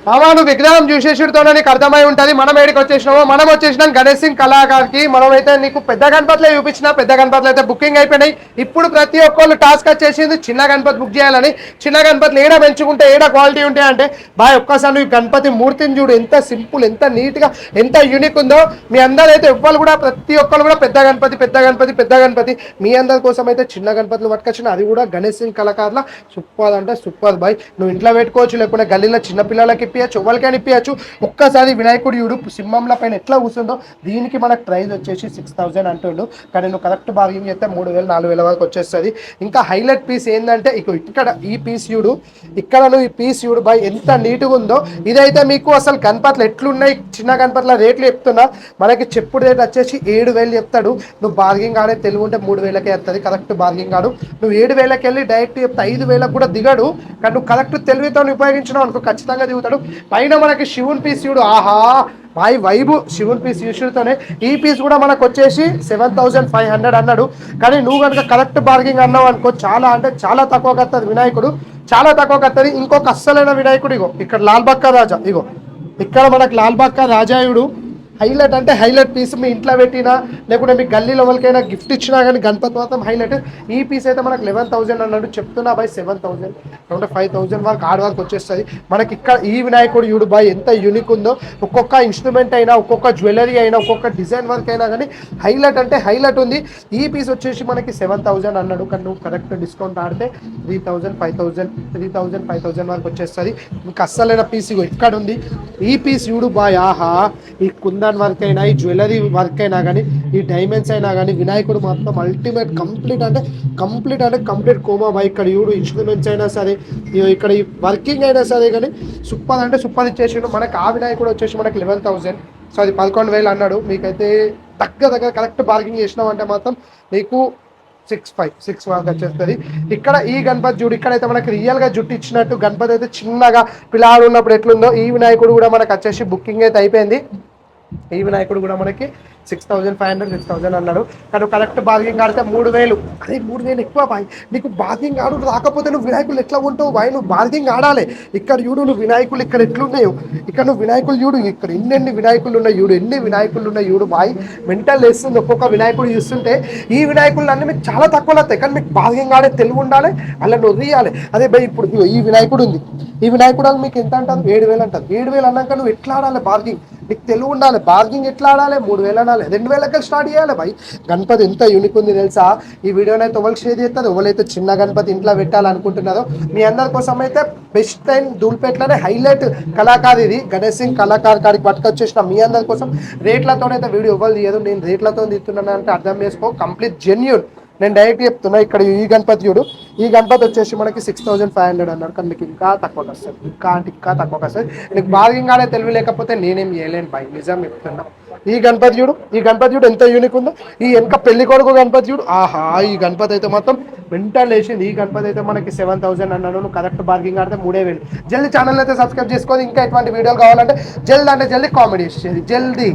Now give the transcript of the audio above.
మామా నువ్వు విగ్రహం చూసేసుడుతోనే నీకు అర్థమై ఉంటుంది. మనం ఏడికి వచ్చేసినామో, మనం వచ్చేసినాం గణేష్ సింగ్ కళాకార్కి. మనమైతే నీకు పెద్ద గణపతిలో చూపించిన, పెద్ద గణపతిలో అయితే బుకింగ్ అయిపోయినాయి. ఇప్పుడు ప్రతి ఒక్కళ్ళు టాస్క్ వచ్చేసింది చిన్న గణపతి బుక్ చేయాలని. చిన్న గణపతిలు ఏడా పెంచుకుంటే ఏడా క్వాలిటీ ఉంటాయి అంటే బాయ్ ఒక్కసారి నువ్వు గణపతి మూర్తిని చూడు, ఎంత సింపుల్, ఎంత నీట్గా, ఎంత యూనిక్ ఉందో. మీ అందరైతే ఎవ్వరు కూడా ప్రతి ఒక్కరు కూడా పెద్ద గణపతి పెద్ద గణపతి పెద్ద గణపతి మీ అందరి కోసం అయితే చిన్న గణపతులు పట్టుకొచ్చిన, అది కూడా గణేష్ సింగ్ కళాకారుల సూపర్ అంటే సూపర్ బాయ్. నువ్వు ఇంట్లో పెట్టుకోవచ్చు, లేకుంటే గల్లీలో చిన్న పిల్లలకి ఇప్పించచ్చు, ఎవరికైనా ఇప్పించచ్చు. ఒక్కసారి వినాయకుడు యూడు సింహంల పైన ఎట్లా కూర్చుందో దీనికి మనకు ప్రైస్ వచ్చేసి 6000 అంటుండు. కానీ నువ్వు కరెక్ట్ బార్గింగ్ చేస్తే 3000 4000 వరకు వచ్చేస్తుంది. ఇంకా హైలైట్ పీస్ ఏంటంటే ఇక్కడ ఈ పీస్ యూడు, ఇక్కడ నువ్వు ఈ పీస్ యూడు బాయ్ ఎంత నీట్గా ఉందో. ఇదైతే మీకు అసలు గణపతులు ఎట్లున్నాయి, చిన్న గణపతుల రేట్లు చెప్తున్నా. మనకి చెప్పుడు రేట్ వచ్చేసి 7000 చెప్తాడు. నువ్వు బార్గింగ్ ఆడే తెలుగు ఉంటే 3000కే వస్తుంది. కరెక్ట్ బార్గింగ్ ఆడు. నువ్వు 7000కి వెళ్ళి డైరెక్ట్ చెప్తే 5000 కూడా దిగడు. కానీ నువ్వు కరెక్ట్ తెలివితో ఉపయోగించినావు అనుకో ఖచ్చితంగా దిగుతాడు. పైన మనకి శివుని పీస్ చూడు, ఆహా బాయ్ వైబు శివుని పీస్ యూషుతోనే. ఈ పీస్ కూడా మనకు వచ్చేసి 7500 అన్నాడు. కానీ నువ్వు కనుక కరెక్ట్ బార్గింగ్ అన్నావు అనుకో చాలా అంటే చాలా తక్కువకి వస్తుంది వినాయకుడు, చాలా తక్కువకి వస్తుంది. ఇంకొక అస్సలైన వినాయకుడు ఇగో ఇక్కడ లాల్బక్క రాజా, ఇగో ఇక్కడ మనకు లాల్బక్క రాజాయుడు హైలైట్ అంటే హైలైట్ పీస్. మీ ఇంట్లో పెట్టినా లేకుంటే మీ గల్లీలో ఎవరికైనా గిఫ్ట్ ఇచ్చినా కానీ గణపతి మాత్రం హైలైట్. ఈ పీస్ అయితే మనకు 11000 అన్నాడు, చెప్తున్నా బాయ్ 7000 అంటే 5000 వరకు ఆడ వరకు వచ్చేస్తుంది మనకి. ఇక్కడ ఈ వినాయకుడు యూడు బాయ్ ఎంత యూనిక్ ఉందో. ఒక్కొక్క ఇన్స్ట్రుమెంట్ అయినా, ఒక్కొక్క జ్యువెలరీ అయినా, ఒక్కొక్క డిజైన్ వర్క్ అయినా కానీ హైలైట్ అంటే హైలైట్ ఉంది. ఈ పీస్ వచ్చేసి మనకి 7000 అన్నాడు. కానీ నువ్వు కరెక్ట్ డిస్కౌంట్ ఆడితే 3000 5000 వరకు వచ్చేస్తుంది. ఇంకా అస్సలైన పీస్ ఇగో ఇక్కడ ఉంది. ఈ పీస్ యూడు బాయ్ ఆహా. ఈ కుందన్ వర్క్ అయినా, ఈ జ్యువెలరీ వర్క్ అయినా కానీ, ఈ డైమండ్స్ అయినా కానీ వినాయకుడు మొత్తం అల్టిమేట్ కంప్లీట్ అంటే కంప్లీట్ కోమా బాయ్. ఇక్కడ యూడు ఇన్స్ట్రుమెంట్స్ అయినా సరే, ఇక్కడ ఈ వర్కింగ్ అయినా సరే కానీ సూపర్ అంటే సూపర్ ఇచ్చేసిండు. మనకి ఆ వినాయకుడు వచ్చేసి మనకి 11000, సో అది 11000 అన్నాడు. మీకైతే దగ్గర కరెక్ట్ బార్గింగ్ చేసినామంటే మాత్రం మీకు 6 వరకు వచ్చేస్తుంది. ఇక్కడ ఈ గణపతి చూడు, ఇక్కడైతే మనకి రియల్గా జుట్టు ఇచ్చినట్టు గణపతి అయితే చిన్నగా పిల్లాడు ఉన్నప్పుడు ఎట్లుందో ఈ వినాయకుడు కూడా మనకు వచ్చేసి బుకింగ్ అయితే అయిపోయింది. ఈ వినాయకుడు కూడా మనకి 6500 6000 అన్నాడు. కానీ కరెక్ట్ బార్గింగ్ ఆడితే 3000. అదే 3000 ఎక్కువ బాయ్. నీకు బార్గింగ్ ఆడు రాకపోతే నువ్వు వినాయకులు ఎట్లా ఉంటావు బాయ్? నువ్వు బార్గింగ్ ఆడాలి. ఇక్కడ చూడు నువ్వు వినాయకులు ఇక్కడ ఎట్లున్నాయో, ఇక్కడ నువ్వు వినాయకులు చూడు, ఇక్కడ ఎన్ని వినాయకులు ఉన్నాయి చూడు, ఎన్ని వినాయకులు ఉన్నాయి చూడు బాయ్. మెంటల్ వేస్తుంది ఒక్కొక్క వినాయకుడు చూస్తుంటే. ఈ వినాయకులు అన్నీ మీకు చాలా తక్కువ వస్తాయి, కానీ మీకు బార్గింగ్ ఆడే తెలివి ఉండాలి, అలా వదిలేయాలి. అదే బాయ్ ఇప్పుడు ఈ వినాయకుడు ఉంది, ఈ వినాయకుడు మీకు ఎంత అంటారు? 7000 అంటారు. 7000 అన్నాక నువ్వు ఎట్లా ఆడాలి బార్గింగ్? నీకు తెలివి ఉండాలి. బార్గింగ్ ఎట్లా ఆడాలి? 3000 అనాలి, 2000కి స్టార్ట్ చేయాలి బాయ్. గణపతి ఎంత యూనిక్ ఉంది తెలుసా? ఈ వీడియోనైతే ఎవరికి షేర్ చేస్తారు, ఎవరైతే చిన్న గణపతి ఇంట్లో పెట్టాలనుకుంటున్నారో మీ అందరి కోసం అయితే బెస్ట్ టైం ధూల్పేటలోనే హైలైట్ కళాకారు ఇది గణేష్ సింగ్ కళాకారు కాడికి పట్టుకొచ్చేసిన మీ అందరి కోసం. రేట్లతోనైతే వీడియో ఎవరు తీయదు, నేను రేట్లతో తీస్తున్నాను అంటే అర్థం చేసుకో, కంప్లీట్ జెన్యూన్. నేను డైరెక్ట్ చెప్తున్నా. ఇక్కడ ఈ గణపతి చూడు, ఈ గణపతి వచ్చేసి మనకి 6500 అన్నారు. కానీ మీకు ఇంకా తక్కువకి వస్తుంది, ఇంకా తక్కువకి వస్తుంది. నీకు బార్గింగ్ ఆడే తెలివి లేకపోతే నేనేం చేయలేను బాయ్, నిజం చెప్తున్నా. ఈ గణపతి చూడు, ఈ గణపతి చూడు ఎంత యూనిక్ ఉందో. ఈ వెనక పెళ్లి కొడుకు గణపతి చూడు, ఆహా. ఈ గణపతి అయితే మొత్తం మెంటల్ వేసింది. ఈ గణపతి అయితే మనకి 7000 అన్నాను. నువ్వు కరెక్ట్ బార్గింగ్ ఆడితే 3000. జల్దీ ఛానల్ అయితే సబ్స్క్రైబ్ చేసుకోవాలి. ఇంకా ఎటువంటి వీడియోలు కావాలంటే జల్దీ కామెంట్ చేసేది జల్దీ.